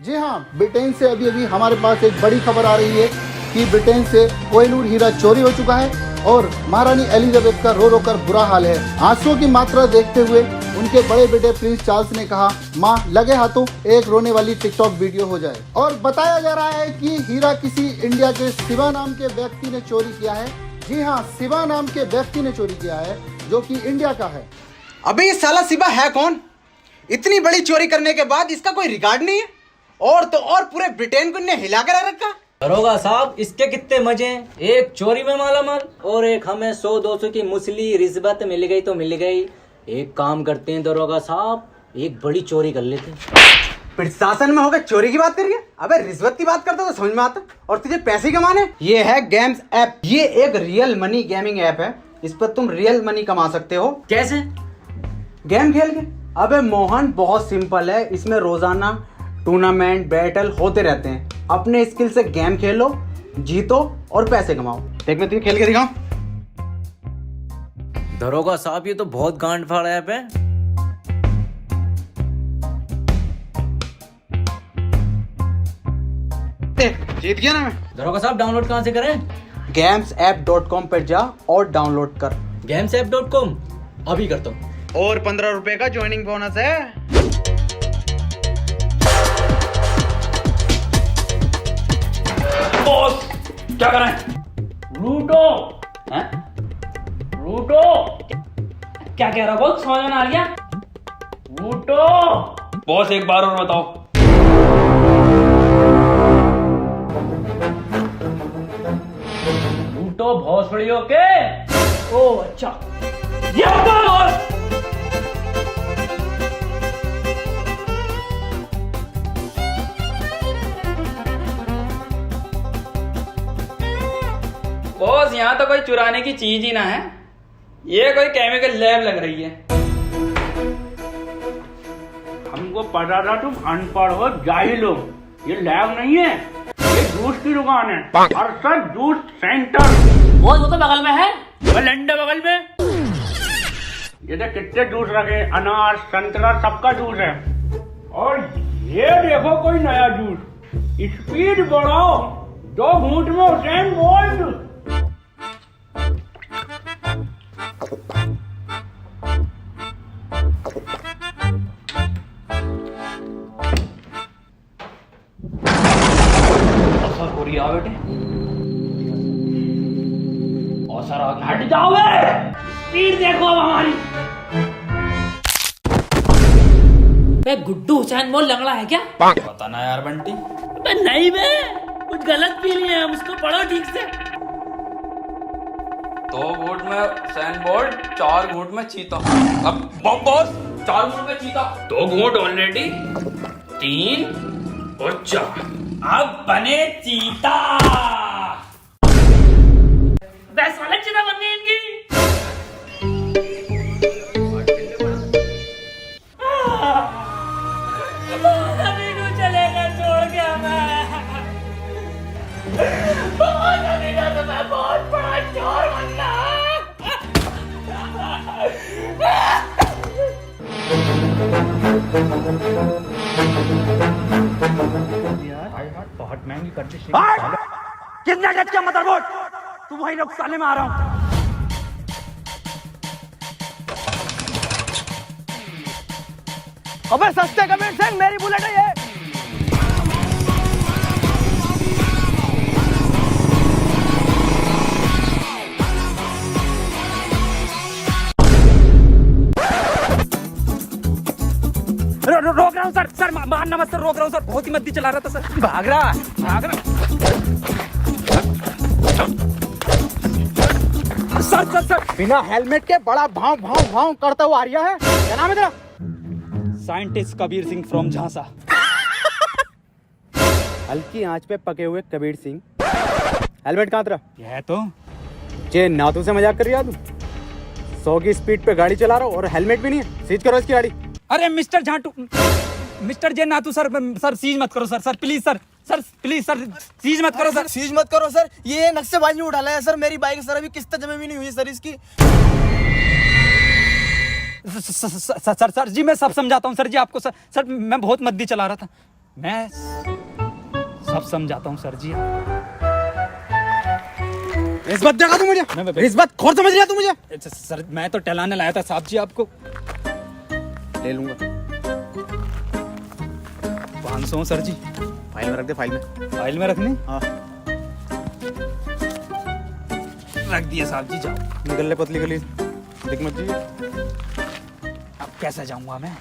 जी हाँ, ब्रिटेन से अभी अभी हमारे पास एक बड़ी खबर आ रही है कि ब्रिटेन से कोहिनूर हीरा चोरी हो चुका है और महारानी एलिजाबेथ का रो रो कर बुरा हाल है। आंसुओं की मात्रा देखते हुए उनके बड़े बेटे प्रिंस चार्ल्स ने कहा, माँ लगे हाथों एक रोने वाली टिकटॉक वीडियो हो जाए। और बताया जा रहा है कि हीरा किसी इंडिया के शिवा नाम के व्यक्ति ने चोरी किया है। जी हाँ, शिवा नाम के व्यक्ति ने चोरी किया है जो कि इंडिया का है। अबे ये साला शिवा है कौन? इतनी बड़ी चोरी करने के बाद इसका कोई रिकॉर्ड नहीं है। और तो और पूरे ब्रिटेन को इन्हें हिला कर रखा। दरोगा साहब, इसके कितने मजे हैं। एक चोरी में मालामाल और एक हमें 100-200 की मुसली रिश्वत मिल गई तो मिल गई। एक काम करते हैं दरोगा साहब, एक बड़ी चोरी कर लेते हैं। प्रशासन में होकर चोरी की बात करिए? अबे रिश्वत की बात करते तो समझ में आता। और तुझे पैसे कमाने? ये है गेम्स ऐप। ये एक रियल मनी गेमिंग ऐप है। इस पर तुम रियल मनी कमा सकते हो। कैसे? गेम खेल के। अबे मोहन, बहुत सिंपल है। इसमें रोजाना टूर्नामेंट बैटल होते रहते हैं। अपने स्किल से गेम खेलो, जीतो और पैसे कमाओ। देख मैं तुझे खेल के दिखाऊं। दरोगा साहब, ये तो बहुत गांड फाड़ ऐप है। जीत गया ना मैं। दरोगा साहब, डाउनलोड कहाँ से करें? gamesapp.com पर जा और डाउनलोड कर। gamesapp.com अभी करता हूँ। और 15 रुपए का ज्वाइनिंग बोनस है। बॉस क्या कर रहे हैं? लूटो हैं? लूटो क्या कह रहा बॉस? समझ में ना आ गया? लूटो बॉस, एक बार और बताओ। लूटो भोसड़ियों के। ओ अच्छा, ये बताओ बॉस। बॉस, यहाँ तो कोई चुराने की चीज ही ना है। ये कोई केमिकल लैब लग रही है। हमको पता था तुम अनपढ़ हो, जाहिल हो। ये लैब नहीं है, ये जूस की दुकान है। और सर जूस सेंटर। वो तो बगल में है, वो लंडे बगल में। ये तो कितने जूस रखे, अनार संतरा सबका जूस है। और ये देखो कोई नया जूस। स्पीड बढ़ाओ, 2 घूंट में हुसैन बोल्ट। बेटे औसर आगे हट जाओ। स्पीड देखो अब हमारी। बे गुड्डू हुसैन बोल लंगड़ा है क्या? पता ना यार बंटी। बे नहीं बे, कुछ गलत पी लिए हम, उसको पढ़ो ठीक से। 2 घूंट में हुसैन बोल्ट, 4 घूंट में चीता। अब बॉस 4 घूंट में चीता। 2 घूंट ऑलरेडी, 3 और 4। अब बने चीता। बस वाला चीता बन गई इनकी। अभी को चलेगा छोड़ के हमें। अभी का तो मैं बहुत बड़ा चोर बनना। बहुत महंगी कर दी। कितने गज का मदरबोर्ड? तू वही लोग साले में आ रहा हूं। अबे सस्ते कमेंट सिंह, मेरी बुलेट है ये। रोक रहा हूँ सर। सर मारना मत सर, रोक रहा हूँ सर। बहुत ही मद्दी चला रहा था सर। भाग रहा। सर बिना हेलमेट के बड़ा भाव भाव भाव करता हुआ आ रहा है। क्या नाम है तेरा? साइंटिस्ट कबीर सिंह फ्रॉम झांसा। हल्की आंच पे पके हुए कबीर सिंह। हेलमेट कहाँ तेरा? यह तो जे नातू से मजाक कर रही है तू? 100 की स्पीड पे गाड़ी चला रहा हो और हेलमेट भी नहीं है। सीज करो इसकी गाड़ी। अरे मिस्टर झाटू, मिस्टर जे नातू सर, सर सीज मत करो sir please sir. Sir please sir, seize मत करो सर। सीज मत करो सर, ये नक्शेबाजी में उठाला है सर। मेरी बाइक सर अभी किस्त जमा भी नहीं हुई सर इसकी। सर जी मैं सब समझाता हूँ सर जी आपको। सर मैं बहुत मद्दी चला रहा था। मैं सब समझाता हूँ सर जी। रिश्वत देगा तू मुझे? रिश्वत खोर समझ लिया तू मुझे? सर मैं तो टहलाने लाया था साहब जी आपको। ले लूंगा। 500 सर जी। फाइल में रख दे, फाइल में। फाइल में रखनी? हाँ। रख दिए साहब जी, जाओ। निकल ले पतली गली, दिख मत जी। अब कैसे जाऊंगा मैं?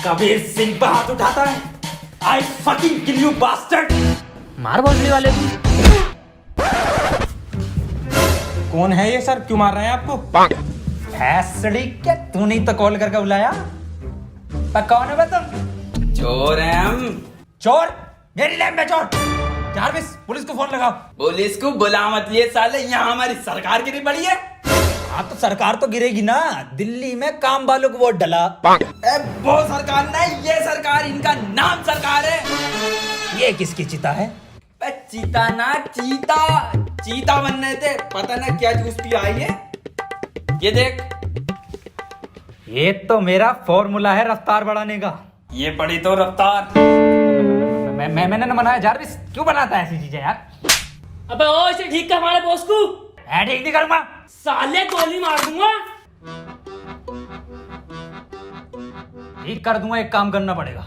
कबीर सिंह पर हाथ उठाता है। I fucking kill you bastard! मार भोसड़ी वाले को। कौन है ये सर? क्यों मार रहे हैं आपको? भैंसड़ी क्या तू नहीं तो कॉल करके बुलाया? पर कौन है तुम? चोर है हम। चोर? मेरी लैब में चोर? जारविस पुलिस को फोन लगाओ। पुलिस को बुला मत लिए साले, यहाँ हमारी सरकार गिरी पड़ी है। हाँ तो सरकार तो गिरेगी ना। दिल्ली में काम वालों को वोट डला। वो सरकार नहीं, ये सरकार, इनका नाम सरकार है। ये किसकी चिता है? चीता ना चीता, चीता बनने थे, पता ना क्या जूस पी आई है। ये देख, ये तो मेरा फॉर्मूला है रफ्तार बढ़ाने का। ये पड़ी तो रफ्तार। मैंने ना बनाया। जारविस क्यों बनाता है ऐसी चीजें यार? अबे ओ इसे ठीक कर हमारे बॉस को। मैं ठीक नहीं करूंगा। साले गोली मार दूंगा। ठीक कर दूंगा, एक काम करना पड़ेगा।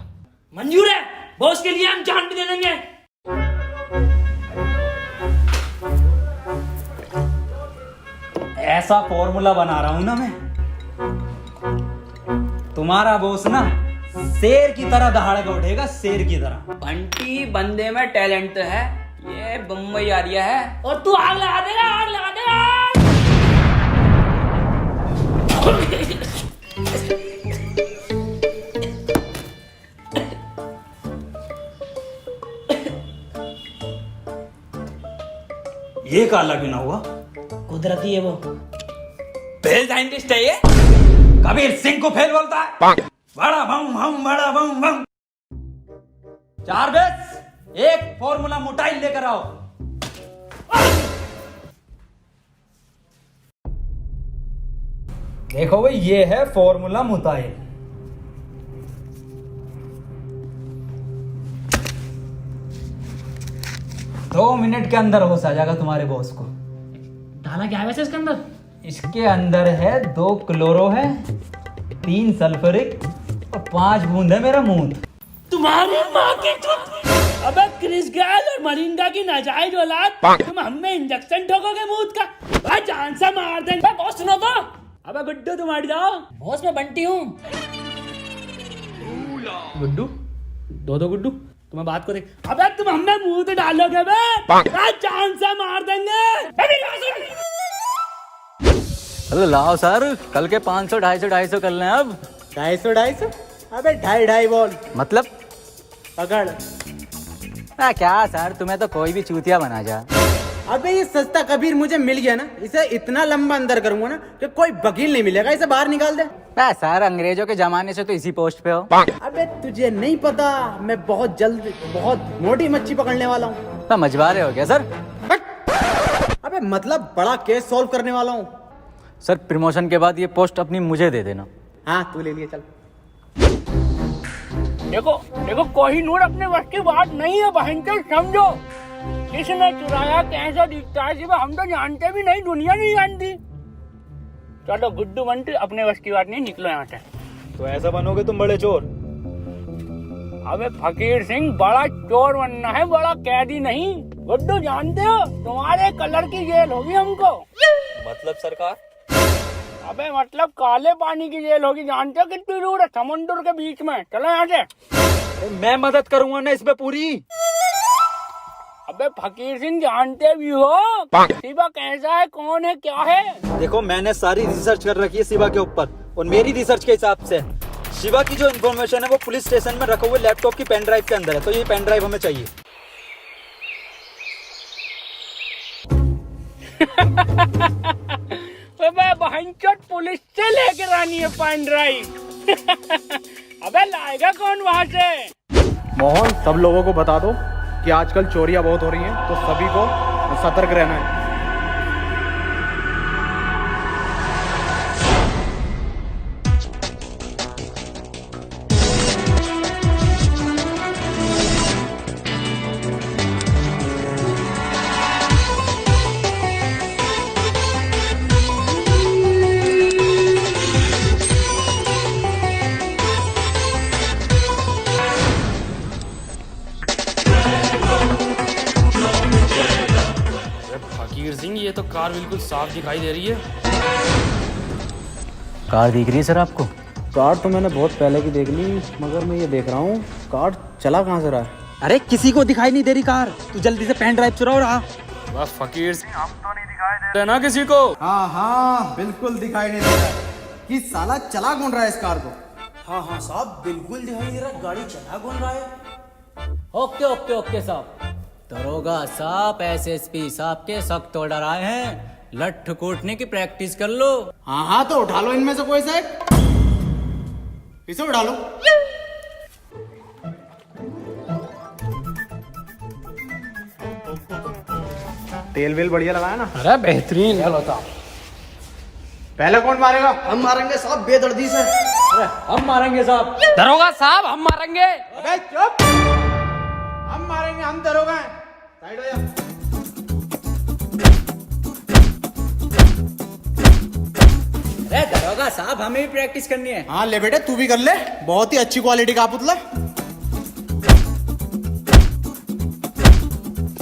मंजूर है, बॉस के लिए हम जान भी दे देंगे। ऐसा फॉर्मूला बना रहा हूं ना मैं, तुम्हारा बॉस ना शेर की तरह दहाड़ उठेगा, शेर की तरह। बंटी बंदे में टैलेंट तो है, ये बम्बई आ रिया है। और तू आग लगा देगा, आग लगा देगा। ये काला क्यों ना हुआ? कुदरती है वो। फेल साइंटिस्ट है ये। कबीर सिंह को फेल बोलता है। बड़ा बम बम बड़ा बम बम। जारविस एक फॉर्मूला मोटाइल लेकर आओ। देखो भाई, ये है फॉर्मूला मोटाइल। दो मिनट के अंदर हो जाएगा तुम्हारे बॉस को। डाला क्या है वैसे इसके अंदर? इसके अंदर है 2 क्लोरो है, 3 सल्फ्यूरिक और 5 बूंद है मेरा मूत। तुम्हारी माँ की चुप। अबे क्रिस गैल और मरिंगा की नाजायज औलाद, तुम हमें इंजेक्शन ठोकोगे मूत का? भाई जान से मार देंगे। बॉस सुनो तो। अबे गुड्डू तुम हट जाओ। बॉस मैं बंटी हूँ। गुड्डू, दो गुड्डू, तुम्हें बात को देख। अबे तुम हमें मुंह तो डालोगे बे? भाई जान से मार देंगे। अरे लाओ सर, कल के 500 250 कर लें अब। 250? अबे 2.5 बॉल मतलब पकड़। क्या सर, तुम्हें तो कोई भी चूतिया बना जा। अबे ये सस्ता कबीर मुझे मिल गया ना, इसे इतना लंबा अंदर करूंगा ना कि कोई वकील नहीं मिलेगा, इसे बाहर निकाल दे। सर अंग्रेजों के जमाने से तो इसी पोस्ट पे हो। अबे तुझे नहीं पता, मैं बहुत जल्द बहुत मोटी मच्छी पकड़ने वाला हूँ। तो मछुआरे हो गया सर। अबे मतलब बड़ा केस सॉल्व करने वाला हूँ। सर प्रमोशन के बाद ये पोस्ट अपनी मुझे दे देना। हाँ तू ले लिया, चल। देखो देखो, कोहिनूर अपने वक्त की बात नहीं है बहन के, समझो। किसने चुराया, कैसा दिखता है, सिर्फ हम तो जानते भी नहीं, दुनिया नहीं जानती। चलो गुड्डू बंटी, अपने वश की बात नहीं, निकलो यहाँ से। तो ऐसा बनोगे तुम बड़े चोर। अबे फकीर सिंह, बड़ा चोर बनना है, बड़ा कैदी नहीं। गुड्डू जानते हो, तुम्हारे कलर की जेल होगी हमको। मतलब सरकार? अबे मतलब काले पानी की जेल होगी, जानते हो कितनी दूर है? समुद्र के बीच में। चलो यहाँ से। मैं मदद करूंगा ना इसमें पूरी। अबे फकीर सिंह, जानते भी हो शिवा कैसा है, कौन है, क्या है? देखो मैंने सारी रिसर्च कर रखी है शिवा के ऊपर, और मेरी रिसर्च के हिसाब से शिवा की जो इन्फॉर्मेशन है वो पुलिस स्टेशन में रखे हुए लैपटॉप की पेन ड्राइव के अंदर है, तो ये पेन ड्राइव हमें चाहिए। अबे बहनचोद पुलिस से लेकर आनी है पेन ड्राइव। अबे लाएगा कौन वहां से? मोहन, सब लोगों को बता दो कि आजकल चोरियां बहुत हो रही हैं, तो सभी को सतर्क रहना है। फकीर सिंह, ये तो कार बिल्कुल साफ दिखाई दे रही है। कार दिख रही है सर आपको? कार तो मैंने बहुत पहले की देख ली, मगर मैं ये देख रहा हूँ कार चला कहाँ से रहा है। अरे किसी को दिखाई नहीं दे रही कार, तू जल्दी से पेन ड्राइव चुराओ रहा। बस फकीर सिंह, हम तो नहीं दिखाई दे रहे ना किसी को। हाँ हाँ, बिल्कुल दिखाई नहीं दे रहा कि साला चला कौन रहा है इस कार को। हाँ हाँ साहब, बिल्कुल दिखाई नहीं दे रहा, गाड़ी चला कौन रहा है। ओके ओके ओके साहब। दरोगा साहब एसएसपी साहब के सख्त ऑर्डर आए हैं, लठ कूटने की प्रैक्टिस कर लो। हाँ हाँ, तो उठा लो इनमें से कोई सा एक, इसे उठा लो। तेल वेल बढ़िया लगाया ना? अरे बेहतरीन। पहले कौन मारेगा? हम मारेंगे साहब बेदर्दी से। हम मारेंगे साहब। दरोगा साहब, हम मारेंगे। अबे चुप! हम मारेंगे, हम दरोगा हैं। साइड हो जा। अरे दरोगा साहब, हमें भी प्रैक्टिस करनी है। हाँ ले बेटे, तू भी कर ले, बहुत ही अच्छी क्वालिटी का पुतला।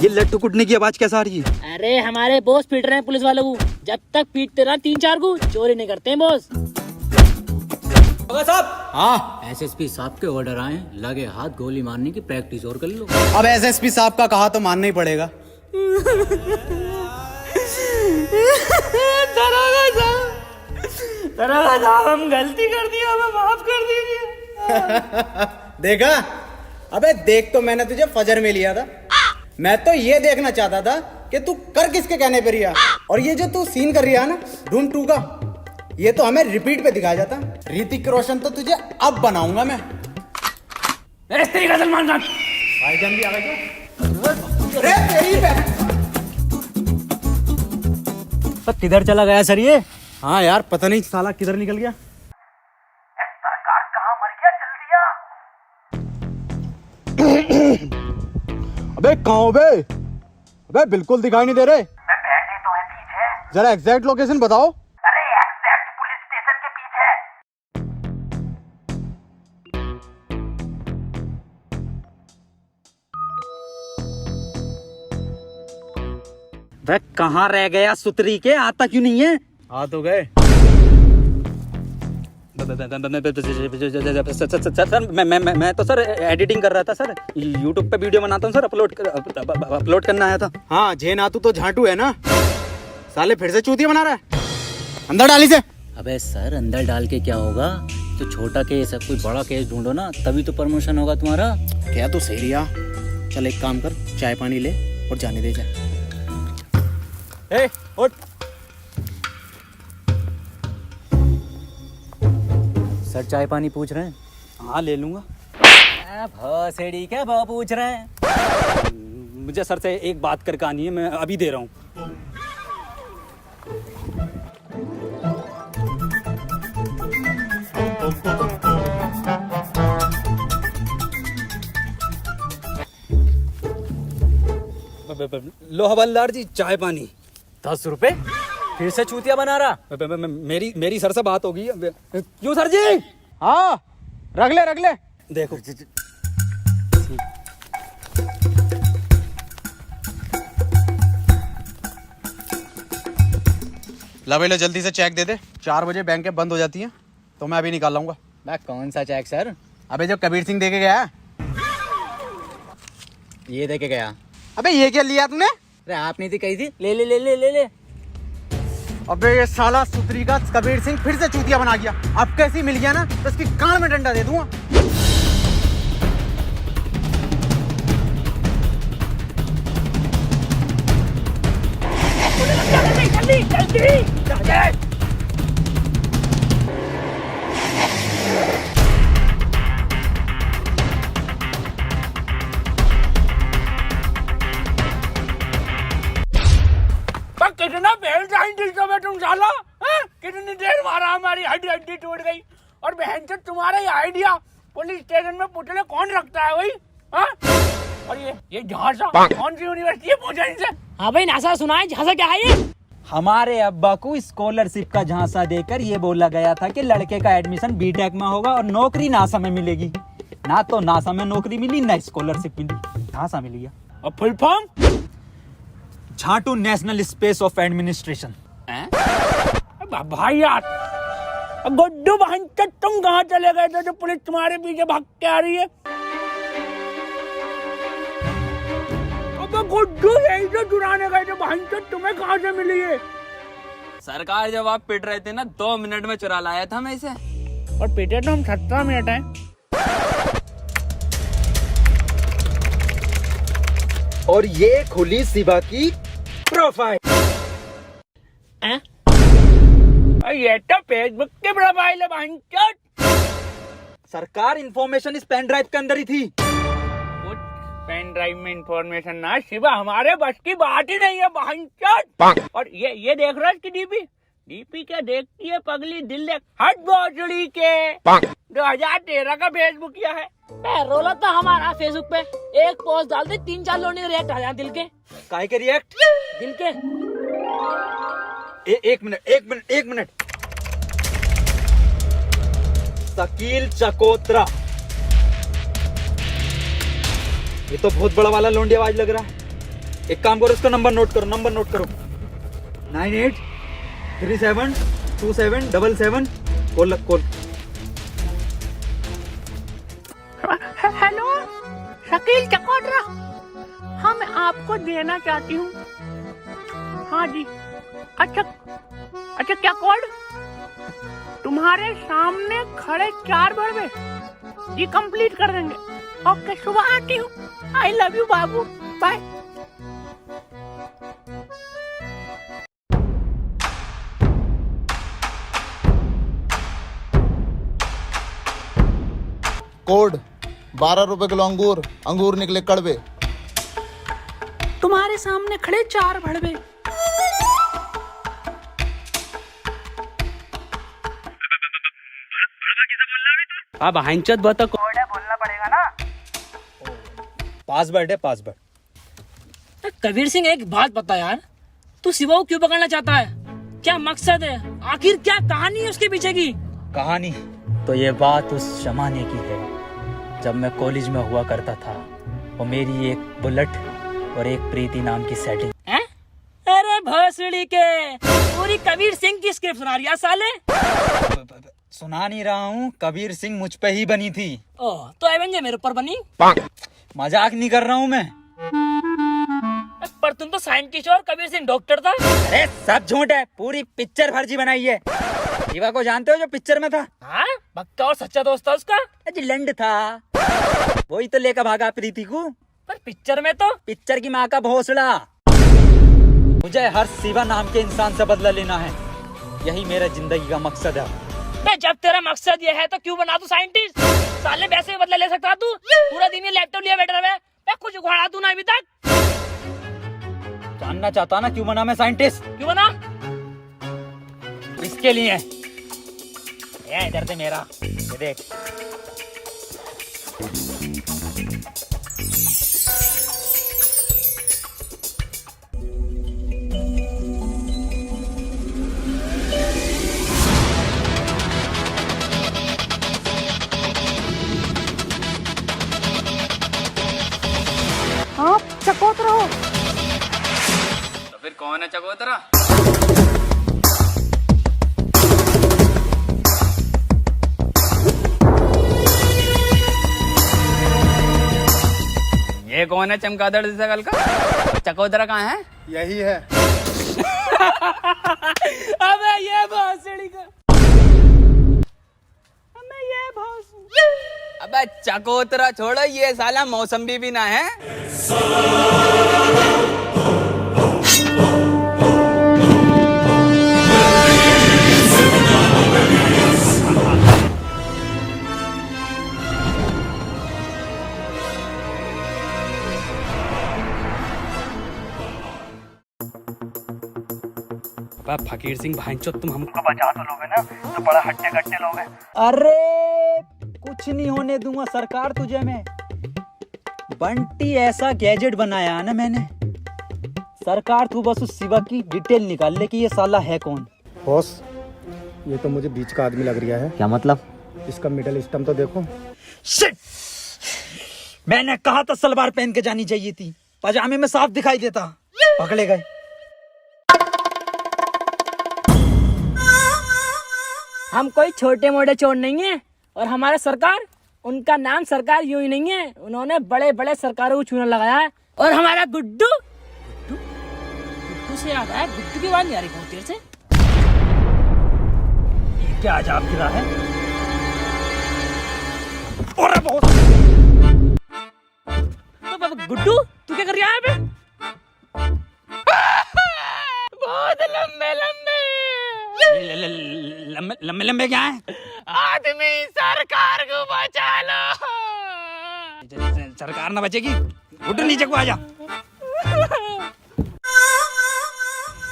ये लट्टू कुटने की आवाज कैसा आ रही है? अरे हमारे बॉस पीट रहे हैं पुलिस वालों को, जब तक पीटते रहा 3-4 को चोरी नहीं करते हैं बॉस। दरोगा साहब, हाँ, एसएसपी साहब के ऑर्डर आए, लगे हाथ गोली मारने की प्रैक्टिस और कर लो। अब एसएसपी साहब का कहा तो मानना ही पड़ेगा। दरोगा साहब, हम गलती कर दी, हमें माफ कर दीजिए। देखा? अबे देख, तो मैंने तुझे फजर में लिया था। मैं तो ये देखना चाहता था कि तू कर किसके कहने पर रिया, और ये जो तू सीन कर रहा है ना धूम 2 का, ये तो हमें रिपीट पे दिखाया जाता। ऋतिक रोशन तो तुझे अब बनाऊंगा मैं। इस तरीके सलमान खान। भाईजान भी आ गए क्या? अरे तेरी बहन। तो किधर चला गया सर ये? हाँ यार, पता नहीं साला किधर निकल गया। अबे कहाँ हो बे? अबे बिल्कुल दिखाई नहीं दे रहे। बैठे तो है पीछे। जरा एग्जैक्ट लोकेशन बताओ। अरे एग्जैक्ट पुलिस स्टेशन के पीछे। वह कहाँ रह गया सुतरी के, आता क्यों नहीं है? आ तो गए। सर मैं तो सर एडिटिंग कर रहा था सर, यूट्यूब पे वीडियो बनाता हूँ सर, अपलोड करना आया था। हाँ, झेनातू तो झांटू है ना, साले फिर से चूतिया बना रहा है। अंदर डाली से। अबे सर, अंदर डाल के क्या होगा? तो छोटा केस है, कोई बड़ा केस ढूंढो ना, तभी तो प्रमोशन होगा तुम्हारा। क्या तू सही रिया? चल एक काम कर, चाय पानी ले और जाने दे जा। ए, उठ। सर चाय पानी पूछ रहे हैं? हाँ ले लूंगा। भौसेड़ी क्या भाव पूछ रहे हैं? मुझे सर से एक बात करके आनी है, मैं अभी दे रहा हूँ। लो हवलदार जी, चाय पानी। 10 रुपए? फिर से चूतिया बना रहा? मेरी सर से बात होगी। क्यों सर जी? हाँ, रख ले। देखो ला भाई, जल्दी से चेक दे दे। 4 बजे बैंकें बंद हो जाती हैं, तो मैं अभी निकाल लाऊंगा। मैं कौन सा चेक सर? अबे जो कबीर सिंह दे के गया है। ये दे के गया। अबे ये क्या लिया तूने? अरे आप नहीं थी कही थी, ले ले ले ले ले ले। अबे ये साला सुतरी का कबीर सिंह फिर से चूतिया बना गया। अब कैसी मिल गया ना, तो इसकी कान में डंडा दे दूंगा। जल्दी जल्दी जल्दी कितना फेल साइंटिस्ट हो बे तुम साला, हैं? कितनी देर मारा, हमारी हड्डी हड्डी टूट गई। और बहन से तुम्हारा ये आइडिया पुलिस स्टेशन में पुतले कौन रखता है भाई, हाँ? और ये झांसा कौन सी यूनिवर्सिटी है, पूछा इनसे। हाँ भाई नासा सुना है, झांसा क्या है ये? हमारे अब्बा को स्कॉलरशिप का झांसा देकर ये बोला गया था कि लड़के का एडमिशन बीटेक में होगा और नौकरी नासा में मिलेगी। ना तो नासा में नौकरी मिली, ना स्कॉलरशिप मिली, झांसा मिल गया। और फुल फॉर्म? झाटू नेशनल स्पेस ऑफ एडमिनिस्ट्रेशन। भाई यार, गुड्डू बहन तुम कहाँ चले गए थे जो पुलिस तुम्हारे पीछे भाग के आ रही है? अबे गुड्डू यही जो चुराने गए थे बहन, तुम्हें कहाँ से मिली है? सरकार जब आप पिट रहे थे ना, 2 मिनट में चुरा लाया था मैं इसे। और पिटे तो हम 17 मिनट हैं। और ये खुली शिवा की प्रोफाइल। ये तो फेसबुक की प्रोफाइल है बहन। सरकार इंफॉर्मेशन इस पेन ड्राइव के अंदर ही थी। कुछ पेन ड्राइव में इंफॉर्मेशन ना शिवा, हमारे बस की बात ही नहीं है बहन। और ये देख रहा है इसकी डीपी क्या देखती है पगली, दिल देख हट भोसड़ी के 2013 का फेसबुक किया है। रोला था हमारा फेसबुक पे, एक पोस्ट डाल दे 3-4 लोग रिएक्ट आ जाए दिल के। काहे के रिएक्ट? दिल के। एक मिनट। शकील चकोत्रा, ये तो बहुत बड़ा वाला लोंडी आवाज लग रहा है। एक काम करो, इसका नंबर नोट करो 98372777 कॉल। हेलो शकील चकोत्रा, हाँ मैं आपको देना चाहती हूँ। हाँ जी, अच्छा क्या कोड? तुम्हारे सामने खड़े 4 बड़वे ये कंप्लीट कर देंगे। ओके, सुबह आती हूँ। आई लव यू बाबू, बाय। कोड 12 रुपए किलो अंगूर निकले कड़वे। तुम्हारे सामने खड़े 4 भड़वे। अब हंचत बता कोड है, बोलना पड़ेगा ना। पासवर्ड। कबीर सिंह एक बात बता यार, तू शिवा को क्यों पकड़ना चाहता है? क्या मकसद है? आखिर क्या कहानी है उसके पीछे की? कहानी तो ये बात उस जमाने की है जब मैं कॉलेज में हुआ करता था और मेरी एक बुलेट और एक प्रीति नाम की सेटिंग। अरे भोसड़ी के, पूरी कबीर सिंह की स्क्रिप्ट सुना रही है साले। सुना नहीं रहा हूँ, कबीर सिंह मुझ पे ही बनी थी। ओह, तो एवेंजर मेरे ऊपर बनी? मजाक नहीं कर रहा हूँ मैं। पर तुम तो साइंटिस्ट और कबीर सिंह डॉक्टर था। अरे सब झूठ है, पूरी पिक्चर फर्जी बनाई है। शिवा को जानते हो जो पिक्चर में था? हाँ, पक्का और सच्चा दोस्त था उसका। लंड था, वही तो लेकर भागा प्रीति को। पर पिक्चर में तो पिक्चर की माँ का भोसड़ा। मुझे हर शिवा नाम के इंसान से बदला लेना है, यही मेरा जिंदगी का मकसद है। जब तेरा मकसद ये है तो क्यों बना तू साइंटिस्ट? साले वैसे ही बदला ले सकता तू। पूरा दिन ये लैपटॉप लिया बैठा है, मैं कुछ उखाड़ा तू ना अभी तक। जानना चाहता ना क्यों बना मैं साइंटिस्ट? क्यों बना? इसके लिए। ये इधर से मेरा ये देख। हाँ, चकोतरा हो। तो फिर कौन है चकोतरा? ये कौन है चमगादड़ जैसा कल का? चकोतरा कहाँ है? यही है। अबे ये भोसड़ी का। अबे चकोतरा छोड़ो, ये साला मौसम्बी भी ना है। अबे फकीर सिंह भाईचोद, तुम हमको बचा तो लोगे ना, तो बड़ा हट्टे कट्टे लोगे। अरे कुछ नहीं होने दूंगा सरकार तुझे मैं। बंटी ऐसा गैजेट बनाया है ना मैंने, सरकार तू बस उस शिवा की डिटेल निकाल ले कि ये साला है कौन। बॉस, ये तो मुझे बीच का आदमी लग रहा है। क्या मतलब? इसका मिडल स्टम्प तो देखो। शिट! मैंने कहा था सलवार पहन के जानी चाहिए थी, पजामे में साफ दिखाई देता। पकड़े गए। हम कोई छोटे मोटे चोर नहीं है, और हमारा सरकार, उनका नाम सरकार यूं ही नहीं है, उन्होंने बड़े बड़े सरकारों को चूना लगाया है। और हमारा गुड्डू गुड्डू से याद आया, गुड्डू की बात नहीं आ रही बहुत देर से। ये क्या अजाब गिरा है? अरे बहुत गुड्डू तू क्या कर रहा है अबे? बहुत लंबे लंबे लंबे लंबे क्या है? आदमी, सरकार को बचा लो। सरकार ना बचेगी, उठ नीचे को आजा।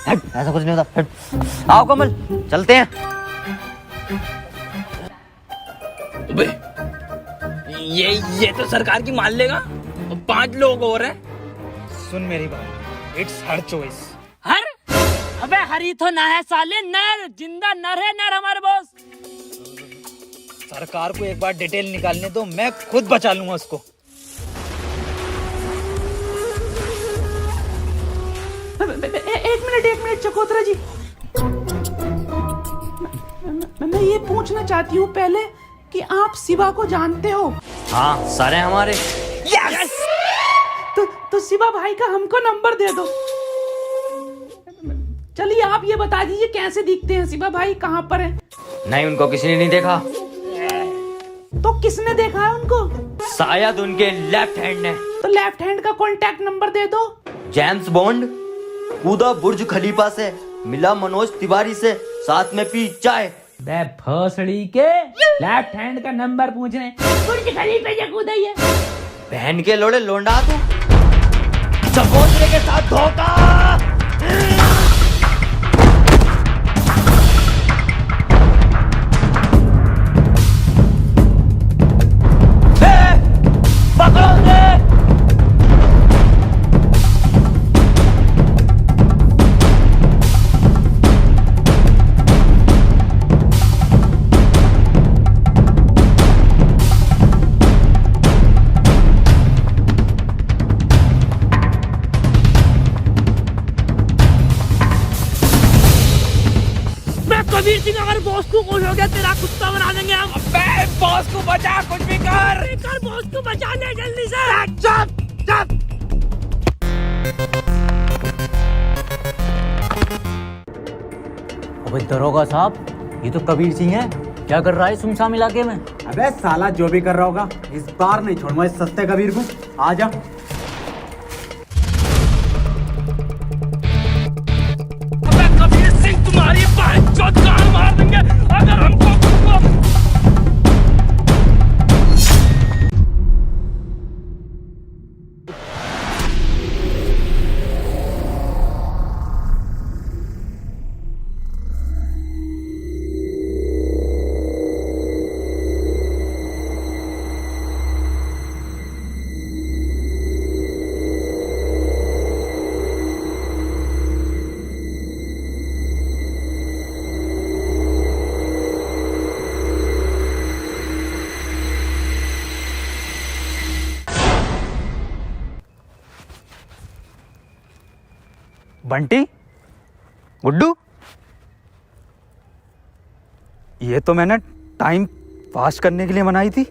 ऐसा कुछ नहीं होता। आओ कमल, चलते हैं। ये तो सरकार की मान लेगा, 5 लोग और हैं। सुन मेरी बात, इट्स हर चॉइस। हर? अबे हरी तो ना है साले, नर, जिंदा नर है, नर हमारे बॉस। सरकार को एक बार डिटेल निकालने दो, मैं खुद बचा लूंगा उसको। एक मिनट चकोतरा जी, मैं ये पूछना चाहती हूँ पहले कि आप शिवा को जानते हो? हाँ, सारे हमारे। यस! तो शिवा भाई का हमको नंबर दे दो। चलिए आप ये बता दीजिए कैसे दिखते हैं शिवा भाई, कहाँ पर हैं? नहीं, उनको किसी ने नहीं देखा। तो किसने देखा है उनको? शायद उनके लेफ्ट हैंड ने। तो लेफ्ट हैंड का कॉन्टैक्ट नंबर दे दो। जेम्स बॉन्ड कूदा बुर्ज खलीफा से, मिला मनोज तिवारी से, साथ में पी चाय। बे भोसड़ी के, लेफ्ट हैंड का नंबर पूछ रहे हैं, बुर्ज खलीफा से कूदा ही है। बहन के लोड़े लोंडा तू, चकोतरे के साथ धोखा। कबीर सिंह, अगर बॉस को खुश हो गया तेरा कुत्ता बना देंगे हम। अबे बॉस को बचा, कुछ भी कर बॉस को बचा ले जल्दी से। चुप। अबे दरोगा साहब, ये तो कबीर सिंह है, क्या कर रहा है सुनसान इलाके में? अबे साला जो भी कर रहा होगा, इस बार नहीं छोड़ूंगा इस सस्ते कबीर को। आजा। कबीर सिंह तुम्हारी बाइक जान मार देंगे अगर हमको। बंटी, गुड्डू, ये तो मैंने टाइम पास करने के लिए बनाई थी।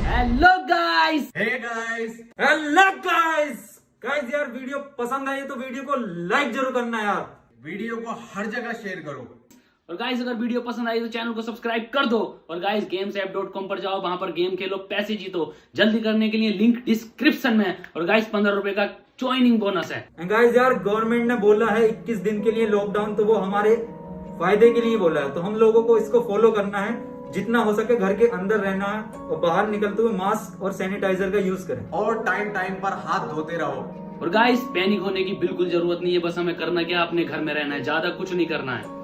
Hello guys. हेलो गाइस यार, वीडियो पसंद आई तो वीडियो को लाइक जरूर करना यार, वीडियो को हर जगह शेयर करो। और गाइस अगर वीडियो पसंद आई तो चैनल को सब्सक्राइब कर दो। और गाइस gamesapp.com पर जाओ, वहां पर गेम खेलो, पैसे जीतो। जल्दी करने के लिए लिंक डिस्क्रिप्शन में है। और गाइस 15 रुपए का ज्वाइनिंग बोनस है। गाइस यार, गवर्नमेंट ने बोला है 21 दिन के लिए लॉकडाउन, तो वो हमारे फायदे के लिए बोला है, तो हम लोगों को इसको फॉलो करना है। जितना हो सके घर के अंदर रहना है और बाहर निकलते हुए मास्क और सैनिटाइजर का यूज करें। और टाइम पर हाथ धोते रहो। और गाइस पैनिक होने की बिल्कुल जरूरत नहीं है, बस हमें करना क्या, अपने घर में रहना है, ज्यादा कुछ नहीं करना है।